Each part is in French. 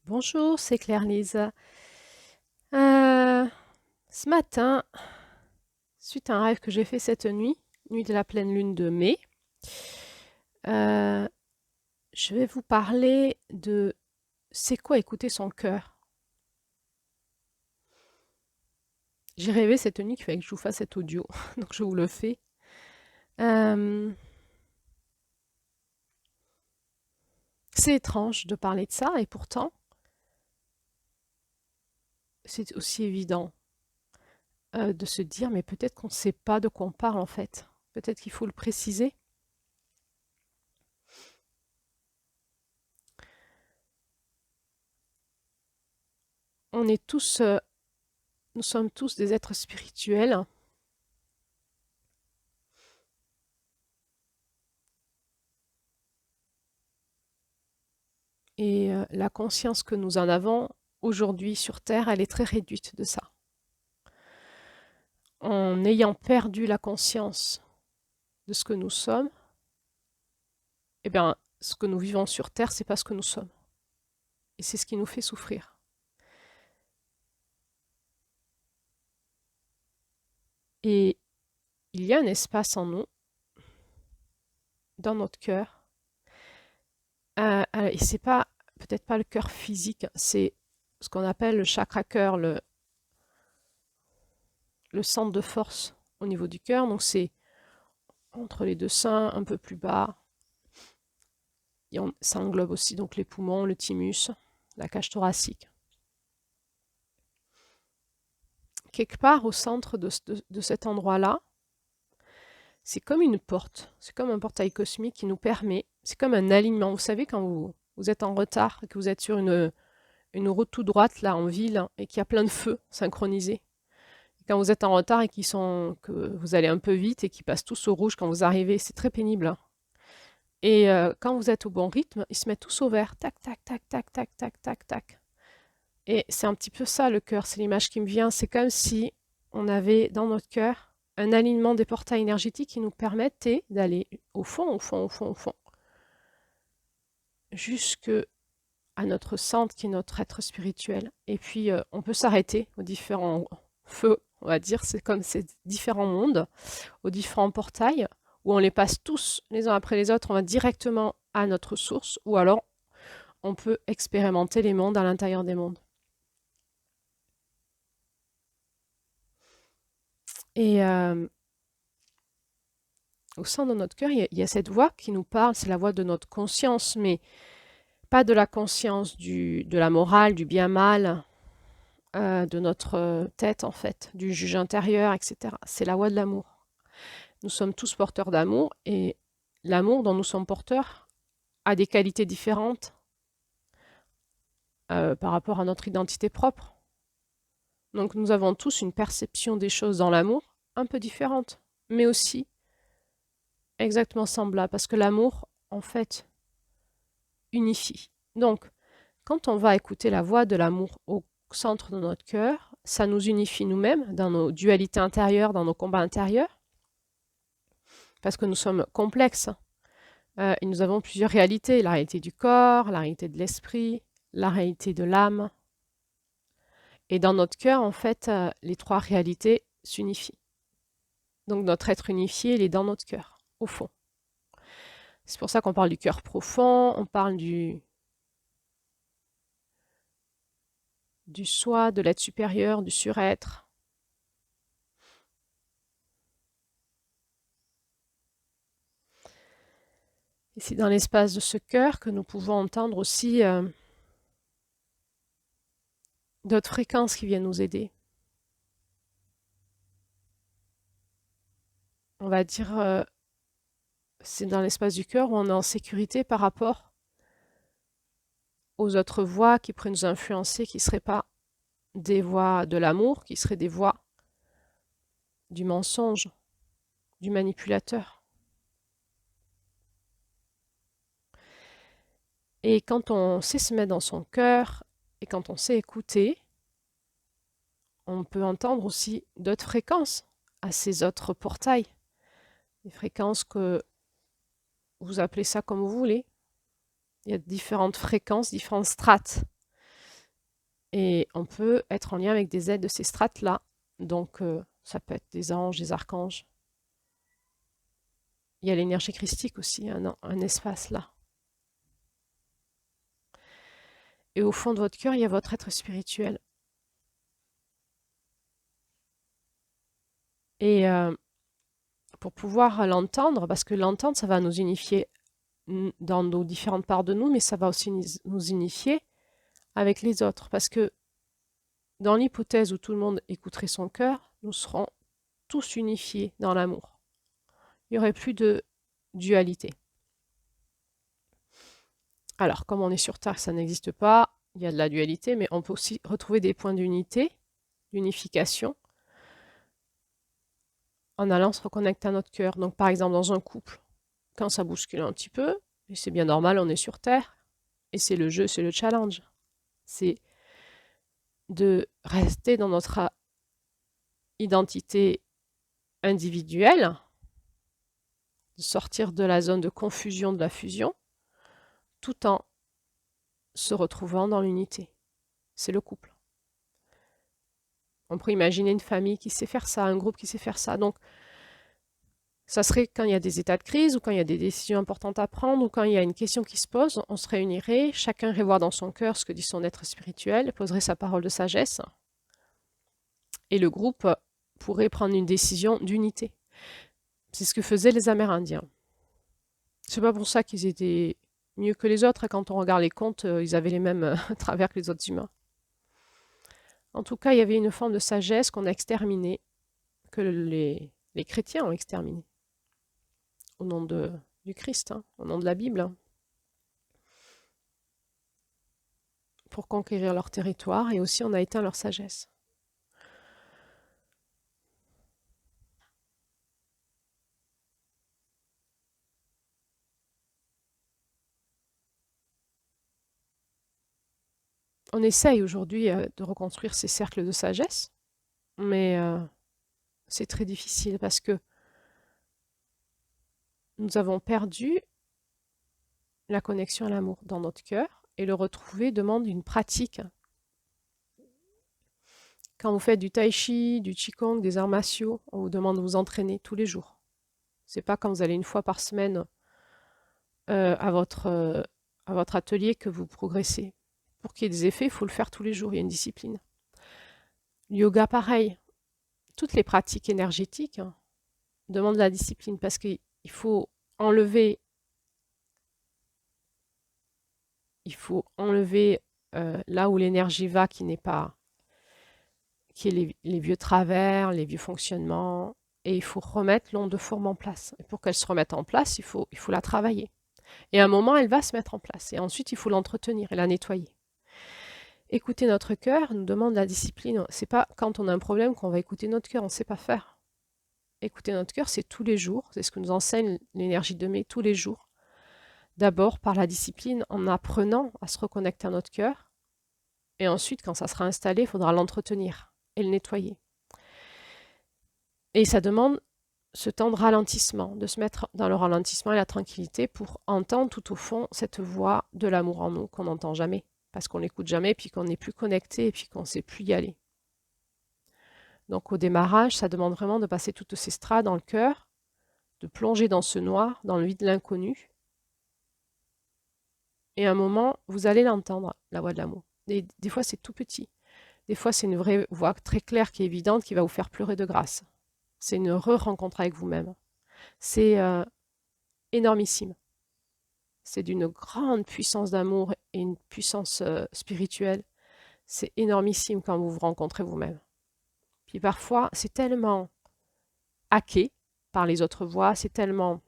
Bonjour, c'est Claire-Lise. Ce matin, suite à un rêve que j'ai fait cette nuit, nuit de la pleine lune de mai, euh, je vais vous parler de c'est quoi écouter son cœur. J'ai rêvé cette nuit qu'il fallait que je vous fasse cet audio, donc je vous le fais. Euh, c'est étrange de parler de ça et pourtant, c'est aussi évident de se dire mais peut-être qu'on ne sait pas de quoi on parle en fait. Peut-être qu'il faut le préciser. On est tous, nous sommes tous des êtres spirituels. Et la conscience que nous en avons aujourd'hui sur Terre, elle est très réduite de ça. En ayant perdu la conscience de ce que nous sommes, eh bien, ce que nous vivons sur Terre, c'est pas ce que nous sommes. Et c'est ce qui nous fait souffrir. Et il y a un espace en nous, dans notre cœur, et c'est pas, peut-être pas le cœur physique, c'est ce qu'on appelle le chakra cœur, le centre de force au niveau du cœur. Donc c'est entre les deux seins, un peu plus bas. Ça englobe aussi donc les poumons, le thymus, la cage thoracique. Quelque part au centre de cet endroit-là, c'est comme une porte, c'est comme un portail cosmique qui nous permet, c'est comme un alignement. Vous savez, quand vous êtes en retard et que vous êtes sur une route tout droite là en ville et qu'il y a plein de feux synchronisés. Et quand vous êtes en retard et que vous allez un peu vite et qu'ils passent tous au rouge quand vous arrivez, c'est très pénible. Et quand vous êtes au bon rythme, ils se mettent tous au vert. Tac, tac, tac, tac, tac, tac, tac, tac. Et c'est un petit peu ça le cœur, c'est l'image qui me vient. C'est comme si on avait dans notre cœur un alignement des portails énergétiques qui nous permettait d'aller au fond, au fond, au fond, au fond, jusque à notre centre qui est notre être spirituel. Et puis on peut s'arrêter aux différents feux, on va dire, c'est comme ces différents mondes, aux différents portails, où on les passe tous les uns après les autres, on va directement à notre source, ou alors on peut expérimenter les mondes à l'intérieur des mondes. Et au centre de notre cœur, il y a cette voix qui nous parle, c'est la voix de notre conscience, mais pas de la conscience de la morale, du bien-mal, de notre tête en fait, du juge intérieur, etc. C'est la voix de l'amour. Nous sommes tous porteurs d'amour et l'amour dont nous sommes porteurs a des qualités différentes par rapport à notre identité propre. Donc nous avons tous une perception des choses dans l'amour un peu différente, mais aussi exactement semblable, parce que l'amour, en fait, unifie. Donc, quand on va écouter la voix de l'amour au centre de notre cœur, ça nous unifie nous-mêmes dans nos dualités intérieures, dans nos combats intérieurs, parce que nous sommes complexes. Et nous avons plusieurs réalités, la réalité du corps, la réalité de l'esprit, la réalité de l'âme. Et dans notre cœur, en fait, les trois réalités s'unifient. Donc notre être unifié, il est dans notre cœur, au fond. C'est pour ça qu'on parle du cœur profond, on parle du soi, de l'être supérieur, du surêtre. Et c'est dans l'espace de ce cœur que nous pouvons entendre aussi d'autres fréquences qui viennent nous aider. On va dire, c'est dans l'espace du cœur où on est en sécurité par rapport aux autres voix qui pourraient nous influencer, qui ne seraient pas des voix de l'amour, qui seraient des voix du mensonge, du manipulateur. Et quand on sait se mettre dans son cœur et quand on sait écouter, on peut entendre aussi d'autres fréquences à ces autres portails. Des fréquences que vous appelez ça comme vous voulez. Il y a différentes fréquences, différentes strates. Et on peut être en lien avec des aides de ces strates-là. Donc, ça peut être des anges, des archanges. Il y a l'énergie christique aussi, un espace là. Et au fond de votre cœur, il y a votre être spirituel. Et pour pouvoir l'entendre, parce que l'entendre, ça va nous unifier dans nos différentes parts de nous, mais ça va aussi nous unifier avec les autres. Parce que dans l'hypothèse où tout le monde écouterait son cœur, nous serons tous unifiés dans l'amour. Il n'y aurait plus de dualité. Alors, comme on est sur Terre, ça n'existe pas, il y a de la dualité, mais on peut aussi retrouver des points d'unité, d'unification, en allant se reconnecter à notre cœur. Donc, par exemple, dans un couple, quand ça bouscule un petit peu, et c'est bien normal, on est sur Terre, et c'est le jeu, c'est le challenge. C'est de rester dans notre identité individuelle, de sortir de la zone de confusion de la fusion, tout en se retrouvant dans l'unité. C'est le couple. On pourrait imaginer une famille qui sait faire ça, un groupe qui sait faire ça. Donc, ça serait quand il y a des états de crise ou quand il y a des décisions importantes à prendre ou quand il y a une question qui se pose, on se réunirait, chacun irait voir dans son cœur ce que dit son être spirituel, poserait sa parole de sagesse et le groupe pourrait prendre une décision d'unité. C'est ce que faisaient les Amérindiens. C'est pas pour ça qu'ils étaient mieux que les autres. Quand on regarde les contes, ils avaient les mêmes travers que les autres humains. En tout cas, il y avait une forme de sagesse qu'on a exterminée, que les chrétiens ont exterminée, au nom du Christ, au nom de la Bible, pour conquérir leur territoire, et aussi on a éteint leur sagesse. On essaye aujourd'hui de reconstruire ces cercles de sagesse, mais c'est très difficile parce que nous avons perdu la connexion à l'amour dans notre cœur et le retrouver demande une pratique. Quand vous faites du tai chi, du qigong, des arts martiaux, on vous demande de vous entraîner tous les jours. C'est pas quand vous allez une fois par semaine à votre atelier que vous progressez. Pour qu'il y ait des effets, il faut le faire tous les jours, il y a une discipline. Le yoga, pareil. Toutes les pratiques énergétiques demandent de la discipline parce qu'il faut enlever là où l'énergie va qui est les vieux travers, les vieux fonctionnements, et il faut remettre l'onde de forme en place. Et pour qu'elle se remette en place, il faut la travailler. Et à un moment, elle va se mettre en place. Et ensuite, il faut l'entretenir et la nettoyer. Écouter notre cœur nous demande la discipline. C'est pas quand on a un problème qu'on va écouter notre cœur, on ne sait pas faire. Écouter notre cœur, c'est tous les jours. C'est ce que nous enseigne l'énergie de mai, tous les jours. D'abord par la discipline, en apprenant à se reconnecter à notre cœur. Et ensuite, quand ça sera installé, il faudra l'entretenir et le nettoyer. Et ça demande ce temps de ralentissement, de se mettre dans le ralentissement et la tranquillité pour entendre tout au fond cette voix de l'amour en nous qu'on n'entend jamais, parce qu'on n'écoute jamais, puis qu'on n'est plus connecté, et puis qu'on ne sait plus y aller. Donc au démarrage, ça demande vraiment de passer toutes ces strates dans le cœur, de plonger dans ce noir, dans le vide de l'inconnu. Et à un moment, vous allez l'entendre, la voix de l'amour. Des fois, c'est tout petit. Des fois, c'est une vraie voix très claire qui est évidente, qui va vous faire pleurer de grâce. C'est une re-rencontre avec vous-même. C'est énormissime. C'est d'une grande puissance d'amour et une puissance spirituelle. C'est énormissime quand vous vous rencontrez vous-même. Puis parfois, c'est tellement hacké par les autres voix, c'est tellement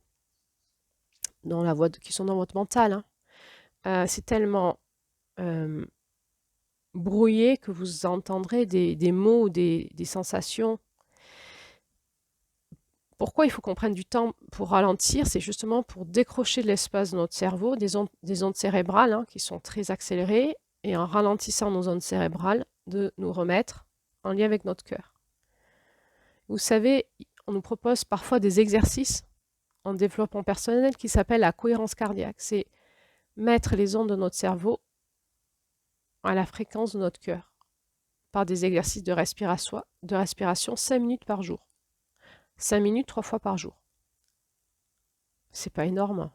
dans la voix qui sont dans votre mental, c'est tellement brouillé que vous entendrez des mots, des sensations. Pourquoi il faut qu'on prenne du temps pour ralentir? C'est justement pour décrocher de l'espace de notre cerveau, des ondes cérébrales qui sont très accélérées, et en ralentissant nos ondes cérébrales, de nous remettre en lien avec notre cœur. Vous savez, on nous propose parfois des exercices en développement personnel qui s'appellent la cohérence cardiaque. C'est mettre les ondes de notre cerveau à la fréquence de notre cœur. par des exercices de respiration 5 minutes par jour. 5 minutes 3 fois par jour. C'est pas énorme.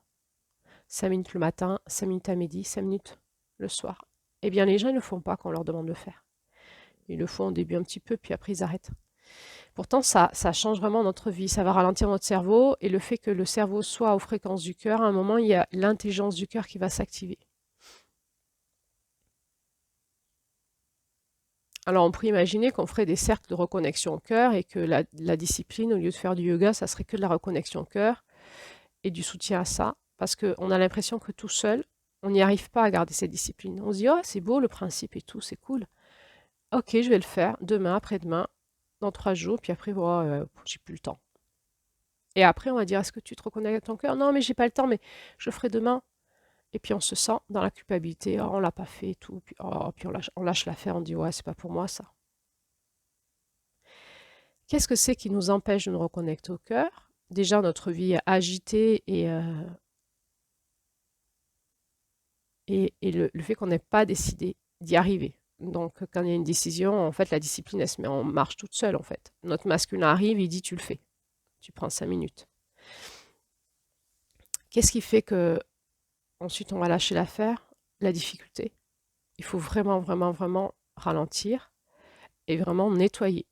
5 minutes le matin, 5 minutes à midi, 5 minutes le soir. Eh bien, les gens ne le font pas quand on leur demande de le faire. Ils le font au début un petit peu, puis après ils arrêtent. Pourtant, ça change vraiment notre vie. Ça va ralentir notre cerveau, et le fait que le cerveau soit aux fréquences du cœur, à un moment, il y a l'intelligence du cœur qui va s'activer. Alors, on pourrait imaginer qu'on ferait des cercles de reconnexion au cœur et que la discipline, au lieu de faire du yoga, ça serait que de la reconnexion au cœur et du soutien à ça, parce qu'on a l'impression que tout seul, on n'y arrive pas à garder cette discipline. On se dit, oh, c'est beau le principe et tout, c'est cool. Ok, je vais le faire demain, après-demain, dans 3 jours, puis après, j'ai plus le temps. Et après, on va dire, est-ce que tu te reconnectes à ton cœur? Non, mais j'ai pas le temps, mais je le ferai demain. Et puis on se sent dans la culpabilité, oh, on l'a pas fait et tout, puis, puis on lâche l'affaire, on dit, ouais, c'est pas pour moi ça. Qu'est-ce que c'est qui nous empêche de nous reconnecter au cœur? Déjà, notre vie est agitée et le fait qu'on n'ait pas décidé d'y arriver. Donc, quand il y a une décision, en fait, la discipline, elle se met en marche toute seule, en fait. Notre masculin arrive, il dit, tu le fais. Tu prends 5 minutes. Qu'est-ce qui fait que ensuite on va lâcher l'affaire? La difficulté. Il faut vraiment, vraiment, vraiment ralentir et vraiment nettoyer.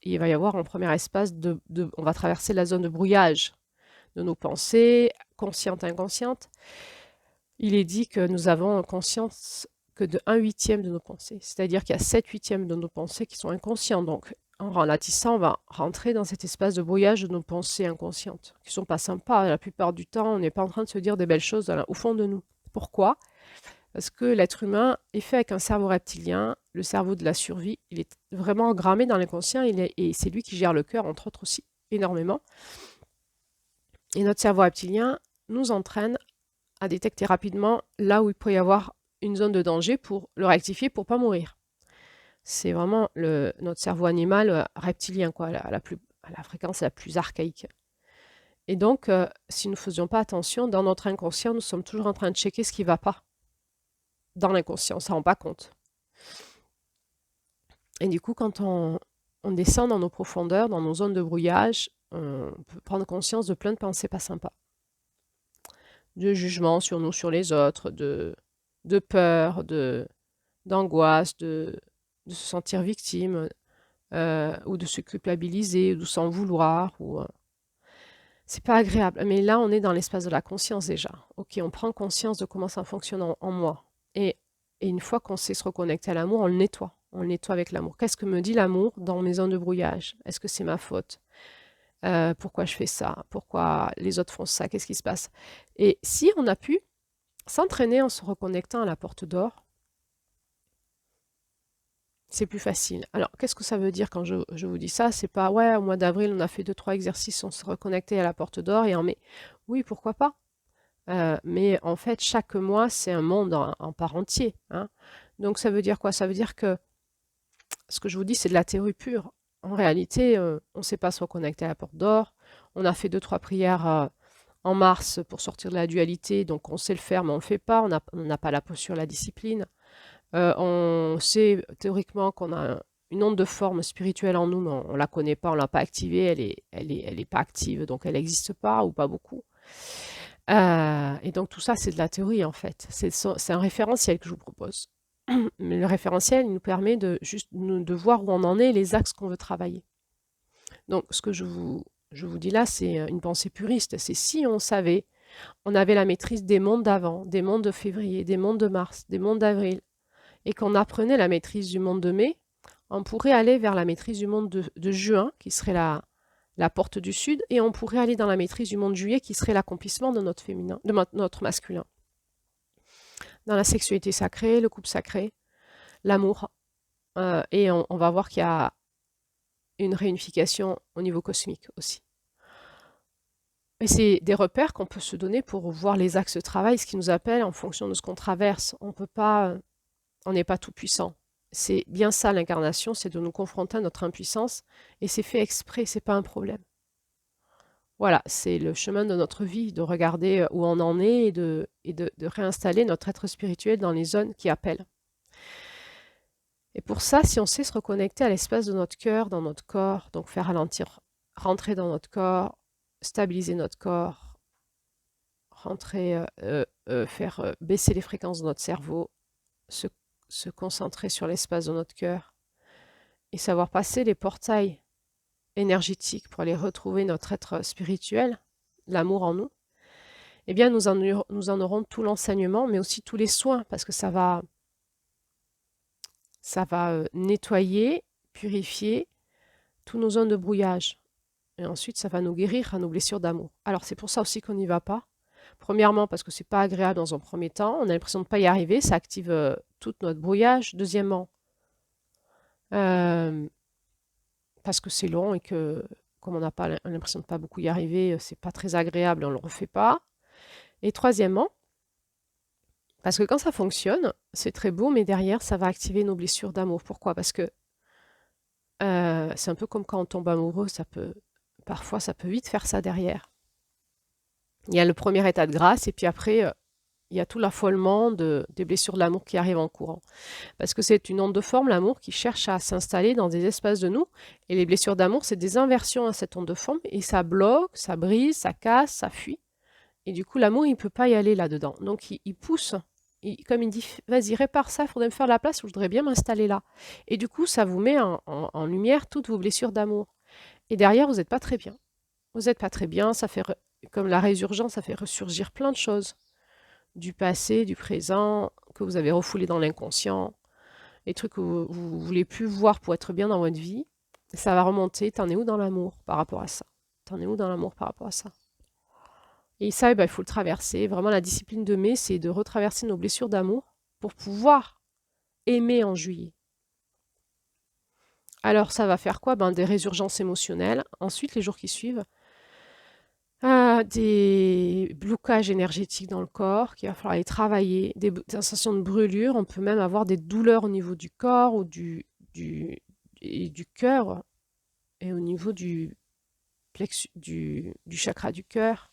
Il va y avoir un premier espace on va traverser la zone de brouillage de nos pensées, conscientes, inconscientes. Il est dit que nous avons conscience que de 1/8 de nos pensées. C'est-à-dire qu'il y a 7/8 de nos pensées qui sont inconscientes. Donc, en ralentissant, on va rentrer dans cet espace de brouillage de nos pensées inconscientes, qui ne sont pas sympas. La plupart du temps, on n'est pas en train de se dire des belles choses au fond de nous. Pourquoi? Parce que l'être humain est fait avec un cerveau reptilien, le cerveau de la survie. Il est vraiment engrammé dans l'inconscient et c'est lui qui gère le cœur, entre autres aussi, énormément. Et notre cerveau reptilien nous entraîne à détecter rapidement là où il peut y avoir une zone de danger pour le rectifier pour ne pas mourir. C'est vraiment notre cerveau animal reptilien, quoi, à la fréquence la plus archaïque. Et donc, si nous ne faisions pas attention, dans notre inconscient, nous sommes toujours en train de checker ce qui ne va pas. Dans l'inconscient, on ne s'en rend pas compte. Et du coup, quand on descend dans nos profondeurs, dans nos zones de brouillage, on peut prendre conscience de plein de pensées pas sympas. De jugement sur nous, sur les autres, de peur, d'angoisse, de se sentir victime, ou de se culpabiliser, ou de s'en vouloir. C'est pas agréable. Mais là, on est dans l'espace de la conscience déjà. Ok, on prend conscience de comment ça fonctionne en moi. Et une fois qu'on sait se reconnecter à l'amour, on le nettoie. On le nettoie avec l'amour. Qu'est-ce que me dit l'amour dans mes zones de brouillage? Est-ce que c'est ma faute? Pourquoi je fais ça? Pourquoi les autres font ça? Qu'est-ce qui se passe? Et si on a pu s'entraîner en se reconnectant à la porte d'or, c'est plus facile. Alors, qu'est-ce que ça veut dire quand je vous dis ça? C'est pas, ouais, au mois d'avril, on a fait 2-3 exercices, on s'est reconnecté à la porte d'or et en mai. Oui, pourquoi pas? Mais en fait, chaque mois, c'est un monde en part entier, hein. Donc, ça veut dire quoi? Ça veut dire que ce que je vous dis, c'est de la théorie pure. En réalité, on ne sait pas se reconnecter à la porte d'or. On a fait 2-3 prières en mars pour sortir de la dualité, donc on sait le faire, mais on ne le fait pas. On n'a pas la posture, la discipline. On sait théoriquement qu'on a une onde de forme spirituelle en nous, mais on ne la connaît pas, on ne l'a pas activée, elle est pas active, donc elle n'existe pas ou pas beaucoup. Et donc tout ça, c'est de la théorie en fait. C'est un référentiel que je vous propose. Mais le référentiel, il nous permet de voir où on en est et les axes qu'on veut travailler. Donc ce que je vous dis là, c'est une pensée puriste. C'est si on savait, on avait la maîtrise des mondes d'avant, des mondes de février, des mondes de mars, des mondes d'avril, et qu'on apprenait la maîtrise du monde de mai, on pourrait aller vers la maîtrise du monde de juin, qui serait la porte du sud, et on pourrait aller dans la maîtrise du monde de juillet, qui serait l'accomplissement de notre féminin, de notre masculin. Dans la sexualité sacrée, le couple sacré, l'amour, et on va voir qu'il y a une réunification au niveau cosmique aussi. Et c'est des repères qu'on peut se donner pour voir les axes de travail, ce qui nous appelle en fonction de ce qu'on traverse. On n'est pas tout puissant. C'est bien ça l'incarnation, c'est de nous confronter à notre impuissance, et c'est fait exprès, c'est pas un problème. Voilà, c'est le chemin de notre vie, de regarder où on en est et de réinstaller notre être spirituel dans les zones qui appellent. Et pour ça, si on sait se reconnecter à l'espace de notre cœur, dans notre corps, donc faire ralentir, rentrer dans notre corps, stabiliser notre corps, faire baisser les fréquences de notre cerveau, se, se concentrer sur l'espace de notre cœur et savoir passer les portails énergétiques pour aller retrouver notre être spirituel, l'amour en nous, eh bien nous en aurons tout l'enseignement, mais aussi tous les soins, parce que ça va nettoyer, purifier tous nos zones de brouillage. Et ensuite, ça va nous guérir à nos blessures d'amour. Alors c'est pour ça aussi qu'on n'y va pas. Premièrement, parce que c'est pas agréable dans un premier temps, on a l'impression de ne pas y arriver, ça active tout notre brouillage. Deuxièmement, euh, parce que c'est long et que comme on n'a pas l'impression de pas beaucoup y arriver, c'est pas très agréable et on le refait pas. Et troisièmement, parce que quand ça fonctionne, c'est très beau, mais derrière, ça va activer nos blessures d'amour. Pourquoi? Parce que c'est un peu comme quand on tombe amoureux, parfois ça peut vite faire ça derrière. Il y a le premier état de grâce et puis après, il y a tout l'affolement des blessures de l'amour qui arrivent en courant. Parce que c'est une onde de forme, l'amour, qui cherche à s'installer dans des espaces de nous. Et les blessures d'amour, c'est des inversions à cette onde de forme et ça bloque, ça brise, ça casse, ça fuit. Et du coup, l'amour, il ne peut pas y aller là-dedans. Donc, il pousse. Comme il dit, vas-y, répare ça, il faudrait me faire la place, je voudrais bien m'installer là. Et du coup, ça vous met en lumière toutes vos blessures d'amour. Et derrière, vous n'êtes pas très bien. Vous n'êtes pas très bien, comme la résurgence, ça fait ressurgir plein de choses. Du passé, du présent, que vous avez refoulé dans l'inconscient, les trucs que vous ne voulez plus voir pour être bien dans votre vie. Ça va remonter, t'en es où dans l'amour par rapport à ça? T'en es où dans l'amour par rapport à ça? Et ça, il faut le traverser. Vraiment, la discipline de mai, c'est de retraverser nos blessures d'amour pour pouvoir aimer en juillet. Alors, ça va faire quoi? Des résurgences émotionnelles. Ensuite, les jours qui suivent, des blocages énergétiques dans le corps qu'il va falloir aller travailler, des sensations de brûlure. On peut même avoir des douleurs au niveau du corps ou du cœur et au niveau du chakra du cœur,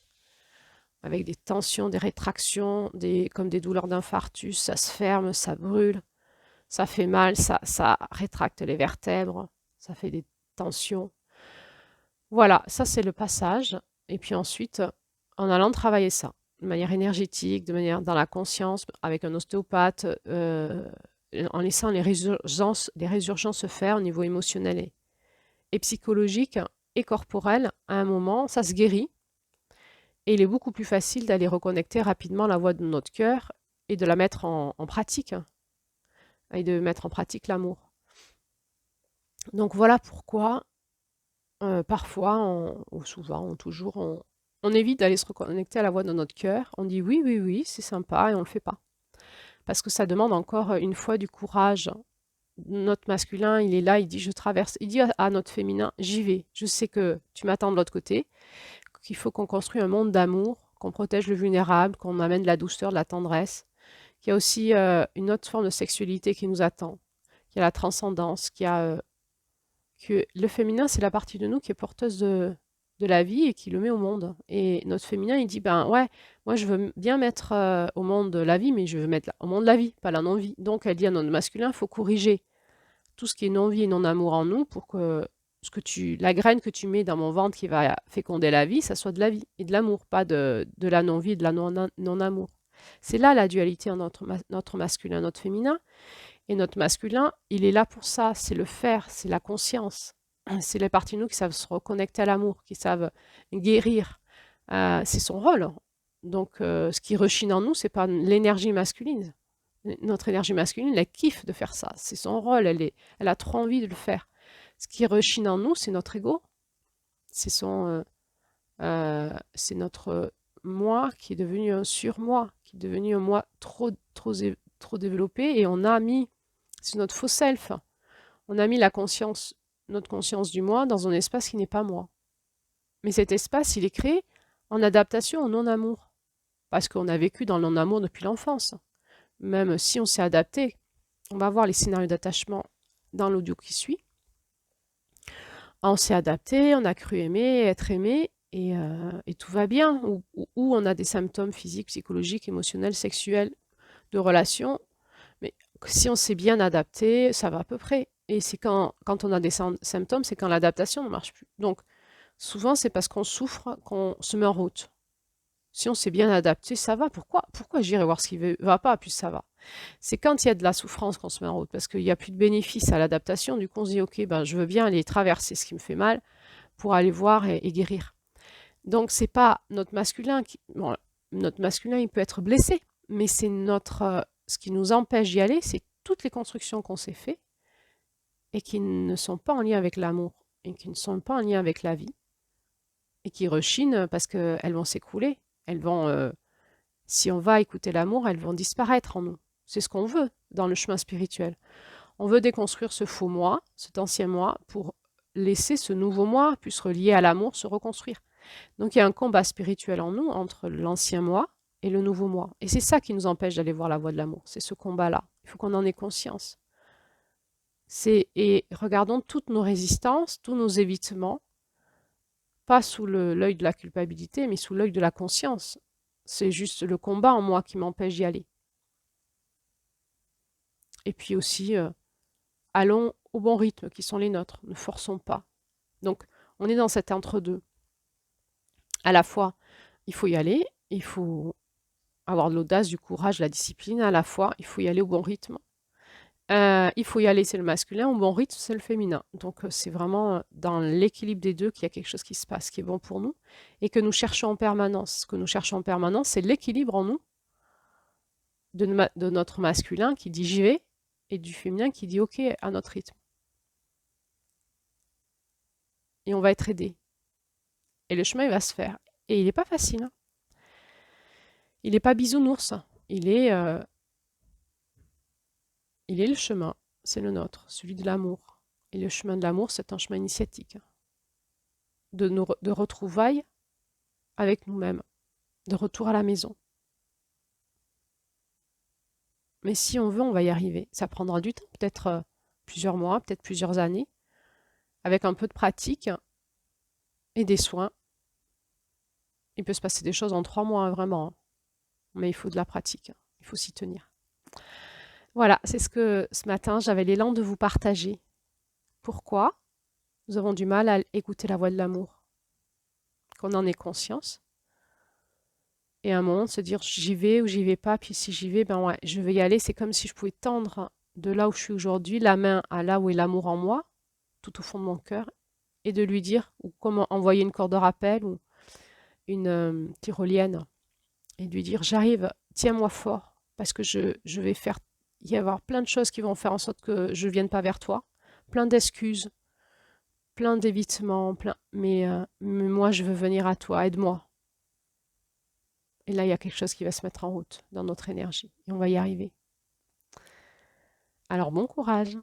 avec des tensions, des rétractions, comme des douleurs d'infarctus, ça se ferme, ça brûle, ça fait mal, ça rétracte les vertèbres, ça fait des tensions. Voilà, ça c'est le passage. Et puis ensuite, en allant travailler ça, de manière énergétique, de manière dans la conscience, avec un ostéopathe, en laissant les résurgences se faire au niveau émotionnel et psychologique et corporel, à un moment, ça se guérit. Et il est beaucoup plus facile d'aller reconnecter rapidement la voix de notre cœur et de la mettre en pratique, et de mettre en pratique l'amour. Donc voilà pourquoi, parfois, ou souvent, ou toujours, on évite d'aller se reconnecter à la voix de notre cœur. On dit oui, oui, oui, c'est sympa, et on ne le fait pas. Parce que ça demande encore une fois du courage. Notre masculin, il est là, il dit je traverse, il dit à notre féminin, j'y vais, je sais que tu m'attends de l'autre côté, qu'il faut qu'on construise un monde d'amour, qu'on protège le vulnérable, qu'on amène de la douceur, de la tendresse, qu'il y a aussi une autre forme de sexualité qui nous attend, qu'il y a la transcendance, que le féminin, c'est la partie de nous qui est porteuse de la vie et qui le met au monde. Et notre féminin, il dit, ben ouais, moi je veux bien mettre au monde la vie, mais je veux mettre au monde la vie, pas la non-vie. Donc elle dit à notre masculin, il faut corriger tout ce qui est non-vie et non-amour en nous pour que la graine que tu mets dans mon ventre qui va féconder la vie, ça soit de la vie et de l'amour, pas de la non-vie et de la non-amour. C'est là la dualité entre notre masculin et notre féminin. Et notre masculin, il est là pour ça, c'est le faire, c'est la conscience. C'est les parties de nous qui savent se reconnecter à l'amour, qui savent guérir. C'est son rôle. Donc, ce qui rechine en nous, c'est pas l'énergie masculine. Notre énergie masculine, elle kiffe de faire ça. C'est son rôle, elle a trop envie de le faire. Ce qui rechine en nous, c'est notre ego. C'est notre moi qui est devenu un surmoi, qui est devenu un moi trop développé, et on a mis, c'est notre faux self, on a mis notre conscience du moi dans un espace qui n'est pas moi. Mais cet espace, il est créé en adaptation au non-amour, parce qu'on a vécu dans le non-amour depuis l'enfance. Même si on s'est adapté, on va voir les scénarios d'attachement dans l'audio qui suit. On s'est adapté, on a cru aimer, être aimé, et tout va bien. Ou on a des symptômes physiques, psychologiques, émotionnels, sexuels, de relations. Mais Si on s'est bien adapté, ça va à peu près. Et c'est quand on a des symptômes, c'est quand l'adaptation ne marche plus. Donc, souvent, c'est parce qu'on souffre qu'on se met en route. Si on s'est bien adapté, ça va. Pourquoi j'irai voir ce qui ne va pas, puis ça va. C'est quand il y a de la souffrance qu'on se met en route, parce qu'il n'y a plus de bénéfice à l'adaptation. Du coup, on se dit, OK, ben, je veux bien aller traverser ce qui me fait mal pour aller voir et guérir. Donc, c'est pas notre masculin qui... Bon, notre masculin, il peut être blessé, mais c'est ce qui nous empêche d'y aller, c'est toutes les constructions qu'on s'est fait et qui ne sont pas en lien avec l'amour et qui ne sont pas en lien avec la vie et qui rechignent parce qu'elles vont s'écrouler. Elles vont, si on va écouter l'amour, elles vont disparaître en nous. C'est ce qu'on veut dans le chemin spirituel. On veut déconstruire ce faux moi, cet ancien moi, pour laisser ce nouveau moi, puis se relier à l'amour, se reconstruire. Donc il y a un combat spirituel en nous entre l'ancien moi et le nouveau moi. Et c'est ça qui nous empêche d'aller voir la voie de l'amour, c'est ce combat-là. Il faut qu'on en ait conscience. Et regardons toutes nos résistances, tous nos évitements, pas sous l'œil de la culpabilité, mais sous l'œil de la conscience. C'est juste le combat en moi qui m'empêche d'y aller. Et puis aussi, allons au bon rythme qui sont les nôtres, ne forçons pas. Donc, on est dans cet entre-deux. À la fois, il faut y aller, il faut avoir de l'audace, du courage, de la discipline. À la fois, il faut y aller au bon rythme. Il faut y aller, c'est le masculin, au bon rythme, c'est le féminin. Donc, c'est vraiment dans l'équilibre des deux qu'il y a quelque chose qui se passe, qui est bon pour nous et que nous cherchons en permanence. Ce que nous cherchons en permanence, c'est l'équilibre en nous de notre masculin qui dit j'y vais et du féminin qui dit ok à notre rythme. Et on va être aidé. Et le chemin, il va se faire. Et il n'est pas facile. Hein. Il n'est pas bisounours. Il est le chemin. C'est le nôtre, celui de l'amour. Et le chemin de l'amour, c'est un chemin initiatique. De retrouvailles avec nous-mêmes. De retour à la maison. Mais si on veut, on va y arriver. Ça prendra du temps, peut-être plusieurs mois, peut-être plusieurs années, avec un peu de pratique et des soins. Il peut se passer des choses en 3 mois, hein, vraiment. Mais il faut de la pratique. Il faut s'y tenir. Voilà, c'est ce que ce matin, j'avais l'élan de vous partager. Pourquoi nous avons du mal à écouter la voix de l'amour? Qu'on en ait conscience. Et à un moment, de se dire j'y vais ou j'y vais pas. Puis si j'y vais, ben ouais, je vais y aller. C'est comme si je pouvais tendre de là où je suis aujourd'hui, la main à là où est l'amour en moi, tout au fond de mon cœur, et de lui dire, ou comment envoyer une corde de rappel ou une tyrolienne, et de lui dire j'arrive, tiens-moi fort, parce que je vais faire, il y avoir plein de choses qui vont faire en sorte que je ne vienne pas vers toi, plein d'excuses, plein d'évitements, mais moi je veux venir à toi, aide-moi. Et là, il y a quelque chose qui va se mettre en route dans notre énergie, et on va y arriver. Alors bon courage!